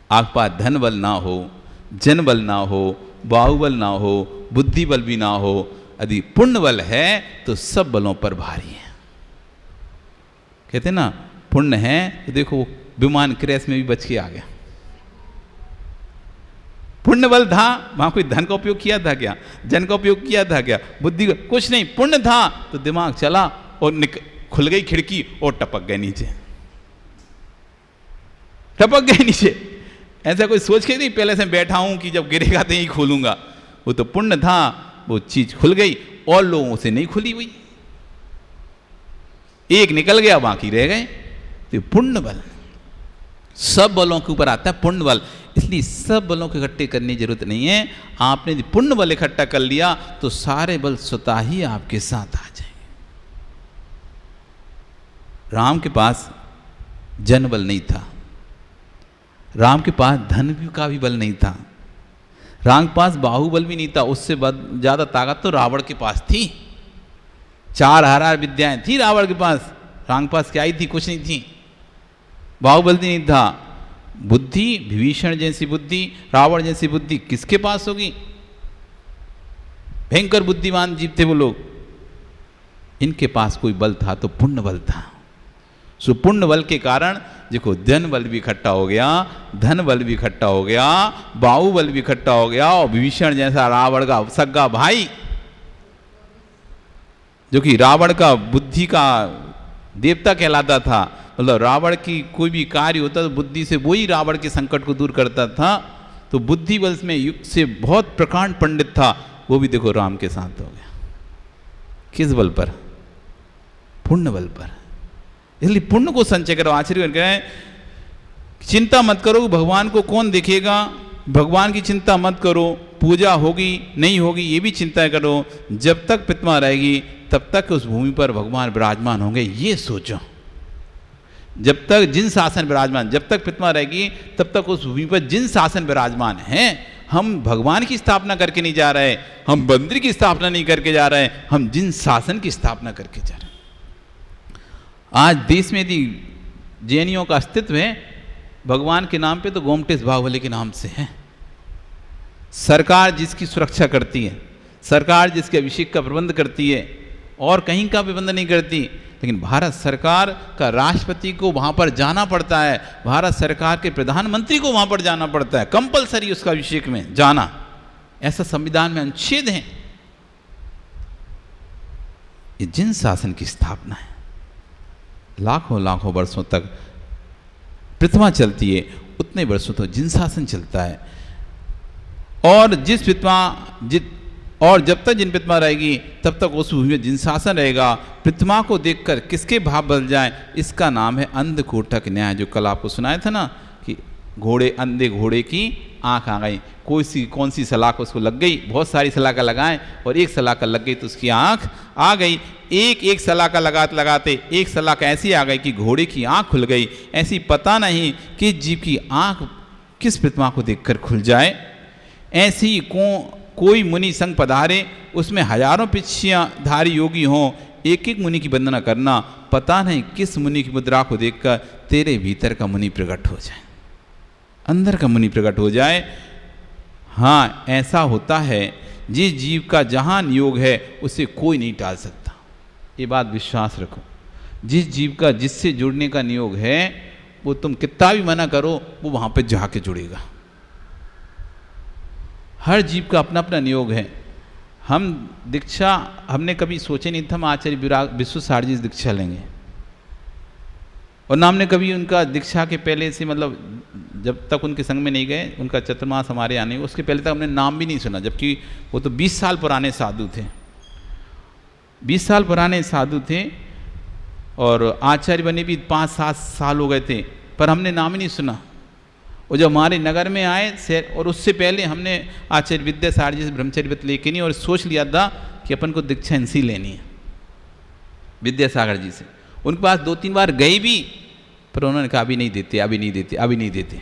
आपके पास धन बल ना हो, जन बल ना हो, बाहुबल ना हो, बुद्धि बल भी ना हो, यदि पुण्य बल है तो सब बलों पर भारी है। कहते ना पुण्य है तो देखो विमान क्रैश में भी बच के आ गया। पुण्य बल था, वहां कोई धन का उपयोग किया था क्या? जन का उपयोग किया था क्या? बुद्धि कुछ नहीं, पुण्य था तो दिमाग चला और खुल गई खिड़की और टपक गए नीचे, टपक गए नीचे। ऐसा कोई सोच के नहीं पहले से बैठा हूं कि जब गिरेगा तो यही खोलूंगा। वो तो पुण्य था, वो चीज खुल गई और लोगों से नहीं खुली हुई, एक निकल गया बाकी रह गए। तो पुण्य बल, सब बलों के ऊपर आता है पुण्य बल। इसलिए सब बलों को इकट्ठे करने की जरूरत नहीं है। आपने यदि पुण्य बल इकट्ठा कर लिया तो सारे बल स्वतः ही आपके साथ आ जाएंगे। राम के पास जन बल नहीं था, राम के पास धन का भी बल नहीं था, राम के पास बाहुबल भी नहीं था। उससे ज्यादा ताकत तो रावण के पास थी। 4000 विद्याएं थी रावण के पास, राम के पास क्या ही थी? कुछ नहीं थी, बाहुबल भी नहीं था। बुद्धि, विभीषण जैसी बुद्धि, रावण जैसी बुद्धि किसके पास होगी? भयंकर बुद्धिमान जीव थे वो लोग। इनके पास कोई बल था तो पुण्य बल था। सो पुण्य बल के कारण देखो जन बल भी इकट्ठा हो गया, धन बल भी इकट्ठा हो गया, बाहुबल भी इकट्ठा हो गया, और विभीषण जैसा रावण का सगा भाई, जो कि रावण का बुद्धि का देवता कहलाता था। मतलब रावण की कोई भी कार्य होता तो बुद्धि से वही रावण के संकट को दूर करता था। तो बुद्धि बल में युग से बहुत प्रकांड पंडित था, वो भी देखो राम के साथ हो गया। किस बल पर? पुण्य बल पर। इसलिए पुण्य को संचय करो। आचार्य कहें चिंता मत करो भगवान को कौन देखेगा, भगवान की चिंता मत करो, पूजा होगी नहीं होगी ये भी चिंता करो। जब तक पितमा रहेगी तब तक उस भूमि पर भगवान विराजमान होंगे, ये सोचो। जब तक जिन शासन विराजमान, जब तक पितमा रहेगी तब तक उस भूमि पर जिन शासन विराजमान हैं। हम भगवान की स्थापना करके नहीं जा रहे, हम मंदिर की स्थापना नहीं करके जा रहे, हम जिन शासन की स्थापना करके जा रहे हैं। आज देश में यदि जैनियों का अस्तित्व है भगवान के नाम पे तो गोमटेश बाहुबली के नाम से है। सरकार जिसकी सुरक्षा करती है, सरकार जिसके अभिषेक का प्रबंध करती है, और कहीं का प्रबंध नहीं करती। लेकिन भारत सरकार का राष्ट्रपति को वहाँ पर जाना पड़ता है, भारत सरकार के प्रधानमंत्री को वहाँ पर जाना पड़ता है, कंपलसरी उसका अभिषेक में जाना। ऐसा संविधान में अनुच्छेद है। ये जिन शासन की स्थापना है, लाखों लाखों वर्षों तक प्रतिमा चलती है, उतने वर्षों तक जिन शासन चलता है। और और जब तक जिन प्रतिमा रहेगी तब तक उस भूमि में जिन शासन रहेगा। प्रतिमा को देखकर किसके भाव बदल जाए, इसका नाम है अंधकोटक न्याय। जो कल आपको सुनाया था ना कि अंधे घोड़े की आंख आ गई, कौन सी सलाख उसको लग गई, बहुत सारी सलाखा लगाएं और एक सलाखा लग गई तो उसकी आंख आ गई। एक सलाखा लगाते लगाते एक सलाखा ऐसी आ गई कि घोड़े की आंख खुल गई। ऐसी पता नहीं कि जीव की आंख किस प्रतिमा को देखकर खुल जाए। ऐसी कोई मुनि संग पधारे, उसमें हजारों पिछियाँ धारी योगी हों, एक एक मुनि की वंदना करना, पता नहीं किस मुनि की मुद्रा को देखकर तेरे भीतर का मुनि प्रकट हो जाए, अंदर का मुनि प्रकट हो जाए। हाँ, ऐसा होता है। जिस जीव का जहाँ नियोग है उसे कोई नहीं टाल सकता, ये बात विश्वास रखो। जिस जीव का जिससे जुड़ने का नियोग है, वो तुम कितना भी मना करो, वो वहाँ पे जाके जुड़ेगा। हर जीव का अपना अपना नियोग है। हमने कभी सोचे नहीं था हम आचार्य विश्व सारजी से दीक्षा लेंगे, और ना हमने कभी उनका दीक्षा के पहले से, मतलब जब तक उनके संग में नहीं गए, उनका चतुर्मास हमारे आने, उसके पहले तक हमने नाम भी नहीं सुना, जबकि वो तो 20 साल पुराने साधु थे। 20 साल पुराने साधु थे और आचार्य बने भी 5-7 साल हो गए थे, पर हमने नाम ही नहीं सुना। और जब हमारे नगर में आए, और उससे पहले हमने आचार्य विद्यासागर जी से ब्रह्मचर्य व्रत लेके नहीं, और सोच लिया था कि अपन को दीक्षा इनसे लेनी है, विद्यासागर जी से। उनके पास 2-3 बार गए भी, पर उन्होंने कहा अभी नहीं देते, अभी नहीं देते, अभी नहीं देते,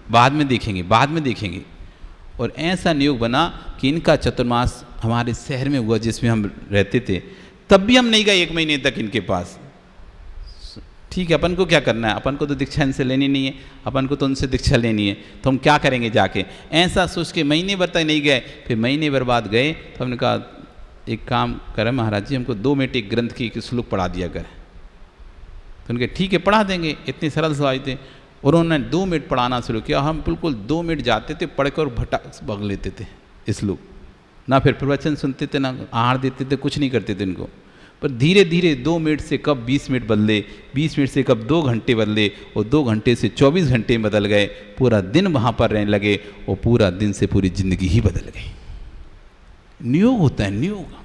बाद में देखेंगे, बाद में देखेंगे। और ऐसा नियोग बना कि इनका चतुर्मास हमारे शहर में हुआ जिसमें हम रहते थे, तब भी हम नहीं गए 1 महीने तक इनके पास। ठीक है, अपन को क्या करना है, अपन को तो दीक्षा इनसे लेनी नहीं है, अपन को तो उनसे दीक्षा लेनी है, तो हम क्या करेंगे जाके। ऐसा सोच के महीने भर तक नहीं गए। फिर महीने भर बाद गए तो हमने कहा एक काम करें महाराज जी, हमको 2 मिनट एक ग्रंथ की श्लोक पढ़ा दिया करें। तो उनके ठीक है पढ़ा देंगे, इतने सरल सवाल थे। और उन्होंने 2 मिनट पढ़ाना शुरू किया। हम बिल्कुल 2 मिनट जाते थे, पढ़ कर भटक भग लेते थे श्लोक, ना फिर प्रवचन सुनते थे, ना आहार देते थे, कुछ नहीं करते थे इनको। पर धीरे धीरे 2 मिनट से कब 20 मिनट बदले, 20 मिनट से कब 2 घंटे बदले, और 2 घंटे से 24 घंटे बदल गए। पूरा दिन वहाँ पर रहने लगे, और पूरा दिन से पूरी जिंदगी ही बदल गई। नियोग होता है, नियोग।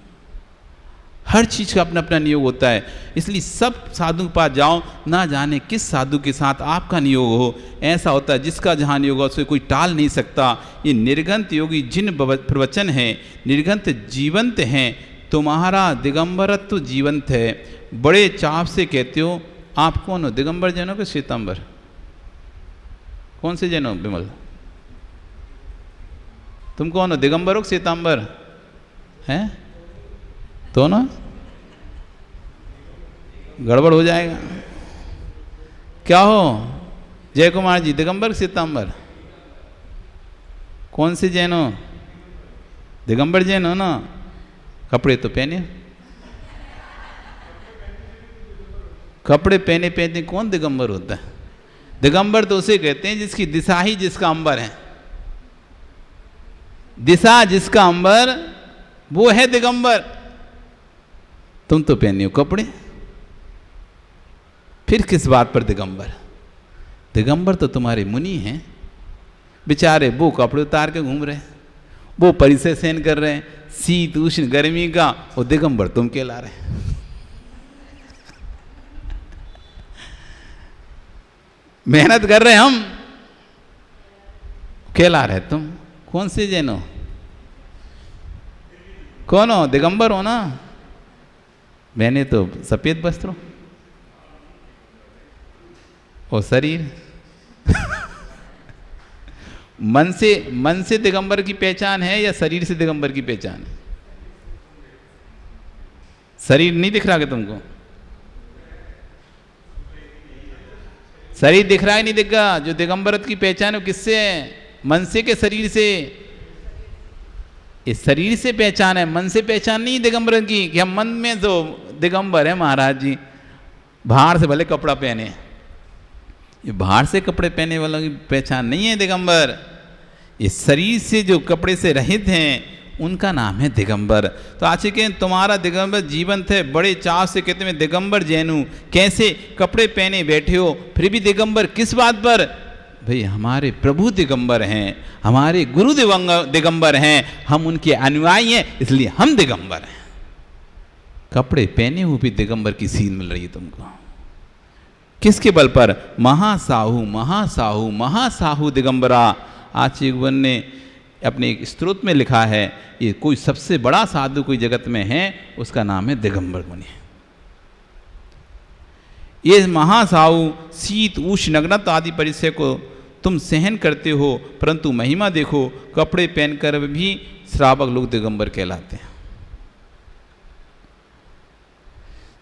हर चीज़ का अपना अपना नियोग होता है। इसलिए सब साधु के पास जाओ, ना जाने किस साधु के साथ आपका नियोग हो। ऐसा होता है जिसका जहाँ नियोग हो उसे कोई टाल नहीं सकता। ये निर्गंत योगी जिन प्रवचन हैं, निर्गंत जीवंत हैं, तुम्हारा दिगंबरत्व जीवंत है। बड़े चाव से कहते हो आप कौन हो, दिगंबर जैन हो कि श्वेतांबर? कौन से जैन हो विमल? तुम कौन हो, दिगंबर हो श्वेतांबर? हैं तो ना गड़बड़ हो जाएगा। क्या हो जय कुमार जी, दिगंबर श्वेतांबर? कौन से जैन हो? दिगंबर जैन हो ना? कपड़े तो पहने, कपड़े पहने पहने कौन दिगंबर होता है? दिगंबर तो उसे कहते हैं जिसकी दिशा ही जिसका अंबर है। दिशा जिसका अंबर वो है दिगंबर। तुम तो पहने हो कपड़े, फिर किस बात पर दिगंबर? दिगंबर तो तुम्हारे मुनि हैं बेचारे, वो कपड़े उतार के घूम रहे हैं, वो परिसर सहन कर रहे हैं, शीत उष्ण गर्मी का, वो दिगंबर तुम कहला रहे हैं। मेहनत कर रहे हैं हम, कहला रहे तुम। कौन से जैन हो? कौन हो? दिगंबर हो ना? मैंने तो सफेद वस्त्रों और शरीर मन से दिगंबर की पहचान है या शरीर से दिगंबर की पहचान है? शरीर नहीं दिख रहा क्या तुमको? शरीर दिख रहा है नहीं दिख रहा? जो दिगंबरत की पहचान है किससे है? मन से के शरीर से? इस शरीर से पहचान है, मन से पहचान नहीं दिगंबर की कि हम मन में जो दिगंबर है महाराज जी, बाहर से भले कपड़ा पहने, ये बाहर से कपड़े पहने वालों की पहचान नहीं है दिगंबर। ये शरीर से जो कपड़े से रहित हैं उनका नाम है दिगंबर। तो आज के तुम्हारा दिगंबर जीवन थे, बड़े चाव से कहते हैं दिगंबर जैनू, कैसे कपड़े पहने बैठे हो, फिर भी दिगंबर किस बात पर? भाई हमारे प्रभु दिगंबर हैं, हमारे गुरु दिगंबर हैं, हम उनके अनुयायी हैं, इसलिए हम दिगंबर हैं। कपड़े पहने हुए भी दिगंबर की सीन मिल रही है तुमको। किसके बल पर? महासाहू महासाहू महासाहू दिगंबरा। आचार्य ने अपने एक स्तोत्र में लिखा है, ये कोई सबसे बड़ा साधु कोई जगत में है, उसका नाम है दिगंबर मुनि। ये महासाहू शीत उष्ण नग्नत आदि परिचय को तुम सहन करते हो, परंतु महिमा देखो, कपड़े पहनकर भी श्रावक लोग दिगंबर कहलाते हैं।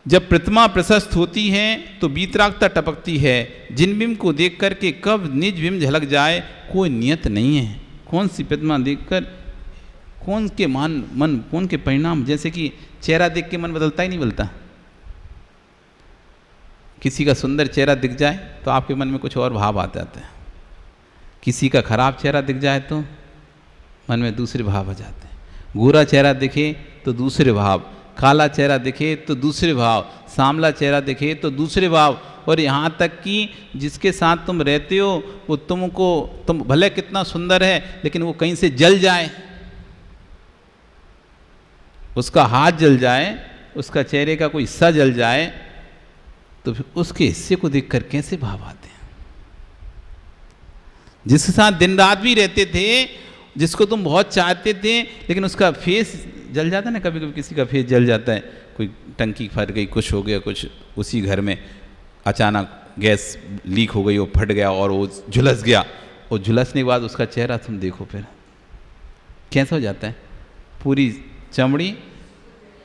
जब प्रतिमा प्रशस्त होती है तो बीतरागता टपकती है, जिन बिंब को देख करके कब निज बिंब झलक जाए कोई नियत नहीं है। कौन सी प्रतिमा देखकर कौन के मन कौन के परिणाम, जैसे कि चेहरा देख के मन बदलता ही नहीं बदलता। किसी का सुंदर चेहरा दिख जाए तो आपके मन में कुछ और भाव आ जाते हैं, किसी का खराब चेहरा दिख जाए तो मन में दूसरे भाव आ जाते हैं। गोरा चेहरा दिखे तो दूसरे भाव, काला चेहरा दिखे तो दूसरे भाव, सांवला चेहरा दिखे तो दूसरे भाव, और यहाँ तक कि जिसके साथ तुम रहते हो वो तुम भले कितना सुंदर है लेकिन वो कहीं से जल जाए, उसका हाथ जल जाए, उसका चेहरे का कोई हिस्सा जल जाए, तो फिर उसके हिस्से को देखकर कैसे भाव आते हैं। जिसके साथ दिन रात भी रहते थे, जिसको तुम बहुत चाहते थे, लेकिन उसका फेस जल जाता है ना, कभी कभी किसी का फेस जल जाता है, कोई टंकी फट गई, कुछ हो गया, कुछ उसी घर में अचानक गैस लीक हो गई, वो फट गया और वो झुलस गया, और झुलसने के बाद उसका चेहरा तुम देखो फिर कैसा हो जाता है, पूरी चमड़ी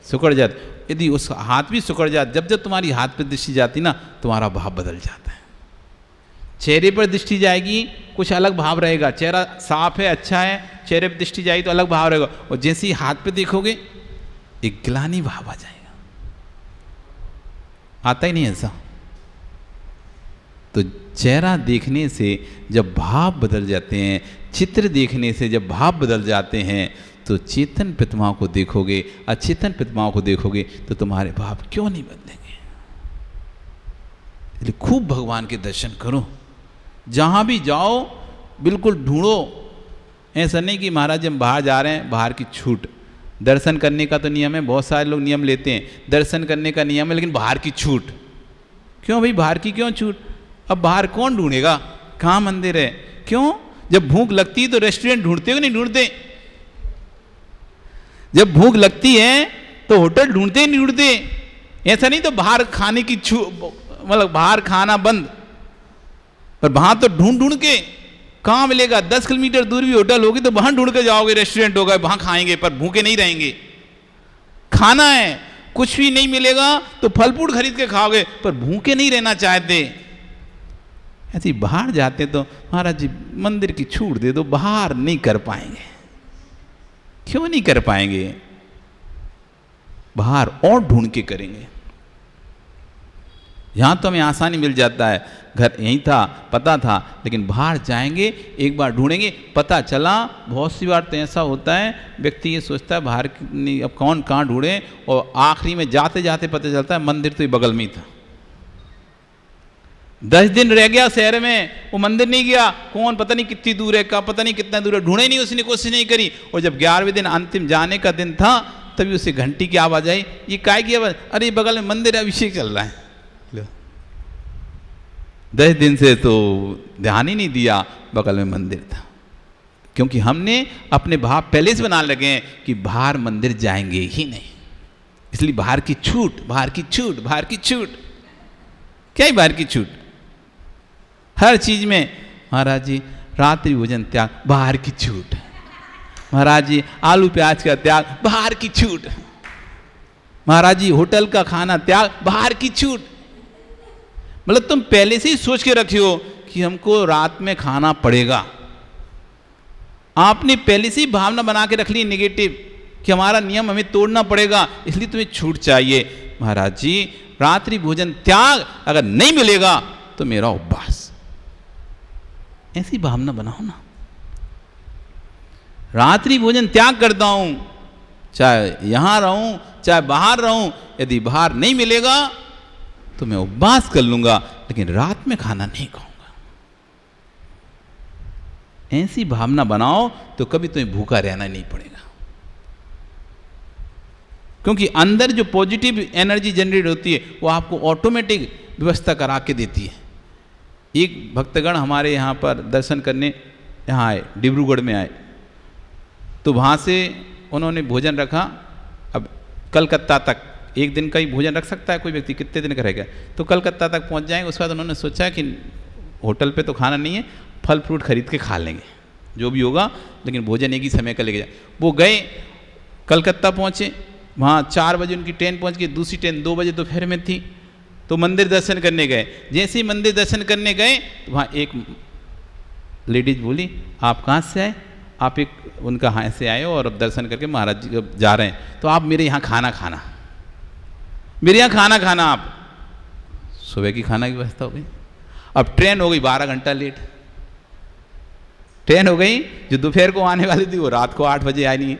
सिकुड़ जाती। यदि उस हाथ भी सिकुड़ जाता, जब जब तुम्हारी हाथ पर दृष्टि जाती ना, तुम्हारा भाव बदल जाता है। चेहरे पर दृष्टि जाएगी कुछ अलग भाव रहेगा, चेहरा साफ है, अच्छा है, चेहरे पर दृष्टि जाएगी तो अलग भाव रहेगा, और जैसे ही हाथ पे देखोगे एक ग्लानि भाव आ जाएगा। आता ही नहीं ऐसा। तो चेहरा देखने से जब भाव बदल जाते हैं, चित्र देखने से जब भाव बदल जाते हैं, तो चेतन प्रतिमाओं को देखोगे, अचेतन प्रतिमाओं को देखोगे तो तुम्हारे भाव क्यों नहीं बदलेंगे। इसलिए खूब भगवान के दर्शन करो, जहाँ भी जाओ बिल्कुल ढूंढो। ऐसा नहीं कि महाराज हम बाहर जा रहे हैं, बाहर की छूट। दर्शन करने का तो नियम है, बहुत सारे लोग नियम लेते हैं, दर्शन करने का नियम है, लेकिन बाहर की छूट क्यों भाई? बाहर की क्यों छूट? अब बाहर कौन ढूंढेगा, कहाँ मंदिर है? क्यों? जब भूख लगती है तो रेस्टोरेंट ढूंढते हो नहीं ढूंढते? जब भूख लगती है तो होटल ढूंढते ही नहीं ढूंढते? ऐसा नहीं तो बाहर खाने की मतलब बाहर खाना बंद, पर वहां तो ढूंढ ढूंढ के कहाँ मिलेगा? 10 किलोमीटर दूर भी होटल होगी तो वहां ढूंढ के जाओगे, रेस्टोरेंट होगा वहां खाएंगे, पर भूखे नहीं रहेंगे। खाना है, कुछ भी नहीं मिलेगा तो फल फ्रूट खरीद के खाओगे, पर भूखे नहीं रहना चाहते। ऐसे ही बाहर जाते तो महाराज जी मंदिर की छूट दे दो, बाहर नहीं कर पाएंगे। क्यों नहीं कर पाएंगे? बाहर और ढूंढ के करेंगे। यहां तो हमें आसानी मिल जाता है, घर यहीं था, पता था, लेकिन बाहर जाएंगे, एक बार ढूंढेंगे, पता चला। बहुत सी बार तो ऐसा होता है, व्यक्ति ये सोचता है बाहर नहीं, अब कौन कहाँ ढूंढे, और आखिरी में जाते जाते पता चलता है मंदिर तो ये बगल में ही था। 10 दिन रह गया शहर में, वो मंदिर नहीं गया, कौन पता नहीं कितनी दूर है, का पता नहीं कितना दूर है, ढूंढे नहीं, उसने कोशिश नहीं करी। और जब 11वें दिन अंतिम जाने का दिन था, तभी उसे घंटी की आवाज आई, ये काय की आवाज? अरे बगल में मंदिर अभिषेक चल रहा है। 10 दिन से तो ध्यान ही नहीं दिया, बगल में मंदिर था। क्योंकि हमने अपने भाव पहले से बना लगे हैं कि बाहर मंदिर जाएंगे ही नहीं, इसलिए बाहर की छूट, बाहर की छूट, बाहर की छूट। क्या ही बाहर की छूट? हर चीज में महाराज जी रात्रि भोजन त्याग, बाहर की छूट। महाराज जी आलू प्याज का त्याग, बाहर की छूट। महाराज जी होटल का खाना त्याग, बाहर की छूट। मतलब तुम पहले से ही सोच के रखे हो कि हमको रात में खाना पड़ेगा। आपने पहले से ही भावना बना के रख ली नेगेटिव कि हमारा नियम हमें तोड़ना पड़ेगा, इसलिए तुम्हें छूट चाहिए। महाराज जी रात्रि भोजन त्याग अगर नहीं मिलेगा तो मेरा उपवास। ऐसी भावना बनाओ ना, रात्रि भोजन त्याग करता हूं, चाहे यहां रहूं चाहे बाहर रहूं, यदि बाहर नहीं मिलेगा तो मैं उपवास कर लूंगा, लेकिन रात में खाना नहीं खाऊंगा। ऐसी भावना बनाओ तो कभी तुम्हें भूखा रहना नहीं पड़ेगा, क्योंकि अंदर जो पॉजिटिव एनर्जी जनरेट होती है वो आपको ऑटोमेटिक व्यवस्था करा के देती है। एक भक्तगण हमारे यहाँ पर दर्शन करने यहाँ आए, डिब्रूगढ़ में आए, तो वहाँ से उन्होंने भोजन रखा। अब कलकत्ता तक एक दिन का ही भोजन रख सकता है कोई व्यक्ति, कितने दिन का रहेगा, तो कलकत्ता तक पहुँच जाएंगे। उसके बाद उन्होंने सोचा कि होटल पे तो खाना नहीं है, फल फ्रूट खरीद के खा लेंगे जो भी होगा, लेकिन भोजन एक ही समय का लेके जाए। वो गए, कलकत्ता पहुँचे, वहाँ 4 बजे उनकी ट्रेन पहुँच गई, दूसरी ट्रेन 2 बजे दोपहर में थी, तो मंदिर दर्शन करने गए। जैसे ही मंदिर दर्शन करने गए तो वहाँ एक लेडीज बोली, आप कहाँ से आए? आप एक उनका यहाँ से आए हो और अब दर्शन करके महाराज जी जा रहे हैं, तो आप मेरे यहाँ खाना खाना, मेरे यहाँ खाना खाना। आप सुबह की खाना की व्यवस्था हो गई। अब ट्रेन हो गई 12 घंटा लेट, ट्रेन हो गई जो दोपहर को आने वाली थी वो रात को 8 बजे आई नहीं।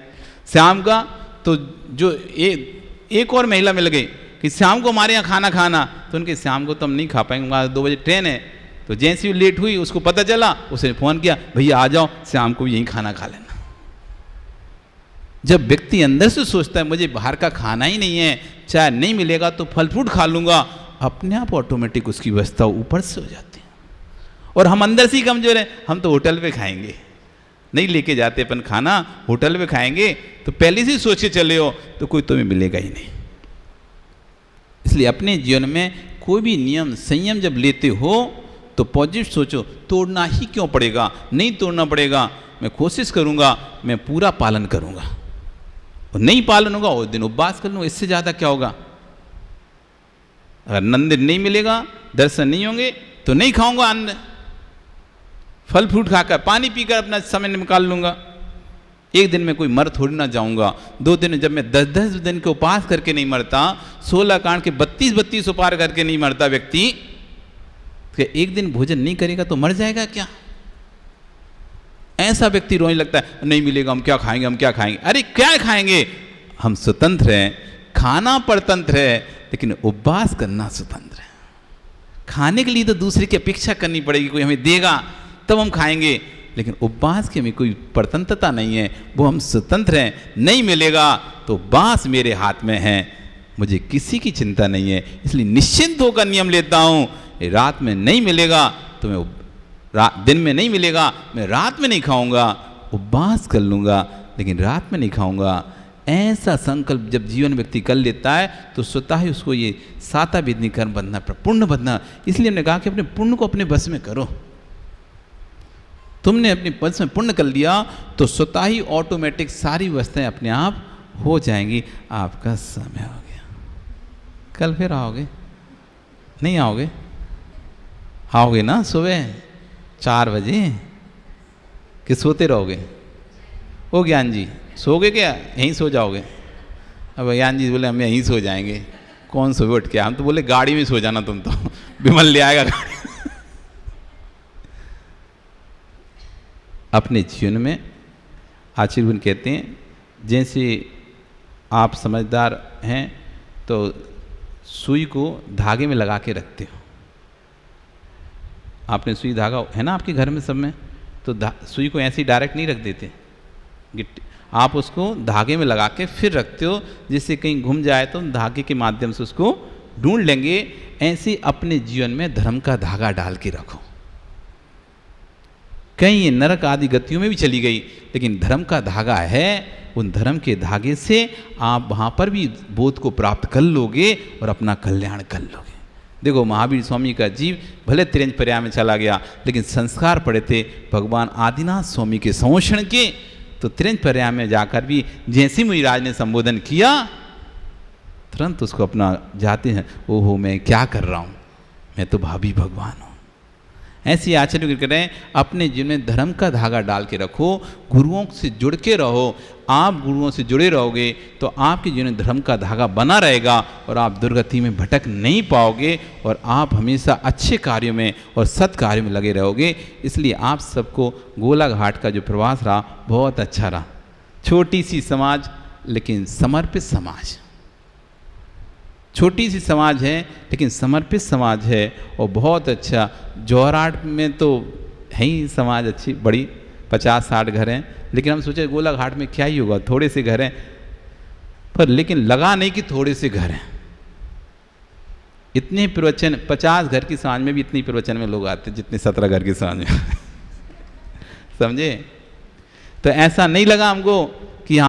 शाम का तो जो एक और महिला मिल गई कि शाम को हमारे यहाँ खाना खाना, तो उनके शाम को तो हम नहीं खा पाएंगे, वहाँ 2 बजे ट्रेन है। तो जैसे ही लेट हुई उसको पता चला, उसने फ़ोन किया, भैया आ जाओ शाम को यहीं खाना खा लेना। जब व्यक्ति अंदर से सोचता है मुझे बाहर का खाना ही नहीं है, चाहे नहीं मिलेगा तो फल फ्रूट खा लूँगा, अपने आप ऑटोमेटिक उसकी व्यवस्था ऊपर से हो जाती है। और हम अंदर से ही कमजोर हैं, हम तो होटल पे खाएंगे, नहीं लेके जाते अपन खाना, होटल पे खाएंगे, तो पहले से ही सोच के चले हो तो कोई तुम्हें मिलेगा ही नहीं। इसलिए अपने जीवन में कोई भी नियम संयम जब लेते हो तो पॉजिटिव सोचो, तोड़ना ही क्यों पड़ेगा, नहीं तोड़ना पड़ेगा, मैं कोशिश करूँगा, मैं पूरा पालन करूँगा, और नहीं पालन होगा उस दिन उपवास कर लूँगा, इससे ज़्यादा क्या होगा। अगर मंदिर नहीं मिलेगा, दर्शन नहीं होंगे तो नहीं खाऊंगा अन्न, फल फ्रूट खाकर पानी पीकर अपना समय निकाल लूँगा। एक दिन में कोई मर थोड़ी ना जाऊँगा, 2 दिन जब मैं 10-10 दिन के उपास करके नहीं मरता, 16 कांड के 32-32 उपास करके नहीं मरता व्यक्ति, कि एक दिन भोजन नहीं करेगा तो मर जाएगा क्या। ऐसा व्यक्ति रोने लगता है, नहीं मिलेगा हम क्या खाएंगे, हम क्या खाएंगे। अरे क्या खाएंगे, हम स्वतंत्र हैं, खाना परतंत्र है, लेकिन उपवास करना स्वतंत्र है। खाने के लिए तो दूसरे की अपेक्षा करनी पड़ेगी, कोई हमें देगा तब हम खाएंगे, लेकिन उपवास की हमें कोई परतंत्रता नहीं है, वो हम स्वतंत्र हैं। नहीं मिलेगा तो उपवास मेरे हाथ में है, मुझे किसी की चिंता नहीं है। इसलिए निश्चिंत होकर नियम लेता हूँ, रात में नहीं मिलेगा तो मैं दिन में नहीं मिलेगा, मैं रात में नहीं खाऊंगा, उपवास कर लूँगा, लेकिन रात में नहीं खाऊंगा। ऐसा संकल्प जब जीवन व्यक्ति कर लेता है तो स्वतः ही उसको ये साता विधि कर्म बंधना, पुण्य बंधना। इसलिए हमने कहा कि अपने पुण्य को अपने बस में करो। तुमने अपने बस में पुण्य कर लिया तो स्वतः ही ऑटोमेटिक सारी व्यवस्थाएं अपने आप हो जाएंगी। आपका समय हो गया, कल फिर आओगे, नहीं आओगे? आओगे ना सुबह 4 बजे, कि सोते रहोगे? ओ ज्ञान जी सोगे क्या, यहीं सो जाओगे? अब ज्ञान जी बोले हम यहीं सो जाएंगे। कौन सुबह उठ के? हम तो बोले गाड़ी में सो जाना, तुम तो विमल ले आएगा गाड़ी। अपने जीवन में आचार्य कहते हैं, जैसे आप समझदार हैं तो सुई को धागे में लगा के रखते हो। आपने सुई धागा है ना आपके घर में सब में, तो सुई को ऐसे ही डायरेक्ट नहीं रख देते, गिट्टी आप उसको धागे में लगा के फिर रखते हो, जिससे कहीं घूम जाए तो धागे के माध्यम से उसको ढूंढ लेंगे। ऐसे अपने जीवन में धर्म का धागा डाल के रखो। कहीं ये नरक आदि गतियों में भी चली गई, लेकिन धर्म का धागा है, उन धर्म के धागे से आप वहाँ पर भी बोध को प्राप्त कर लोगे और अपना कल्याण कर लोगे। देखो महावीर स्वामी का जीव भले तिरंज पर्याय में चला गया, लेकिन संस्कार पड़े थे भगवान आदिनाथ स्वामी के संरक्षण के, तो तिरंज पर्याय में जाकर भी जैसे मुनिराज ने संबोधन किया, तुरंत उसको अपना जाते हैं, ओहो मैं क्या कर रहा हूँ, मैं तो भावी भगवान हूँ, ऐसी आचरण करें, अपने जीवन में धर्म का धागा डाल के रखो, गुरुओं से जुड़ के रहो। आप गुरुओं से जुड़े रहोगे तो आपके जीवन में धर्म का धागा बना रहेगा और आप दुर्गति में भटक नहीं पाओगे और आप हमेशा अच्छे कार्यों में और सत् कार्यों में लगे रहोगे। इसलिए आप सबको गोलाघाट का जो प्रवास रहा बहुत अच्छा रहा। छोटी सी समाज लेकिन समर्पित समाज, छोटी सी समाज है लेकिन समर्पित समाज है और बहुत अच्छा। जौहराट में तो है ही समाज अच्छी बड़ी, 50-60 घर हैं, लेकिन हम सोचे गोलाघाट में क्या ही होगा, थोड़े से घर हैं, पर लेकिन लगा नहीं कि थोड़े से घर हैं। इतने प्रवचन 50 घर की समाज में भी इतनी प्रवचन में लोग आते जितने 17 घर की समाज में समझे? तो ऐसा नहीं लगा हमको कि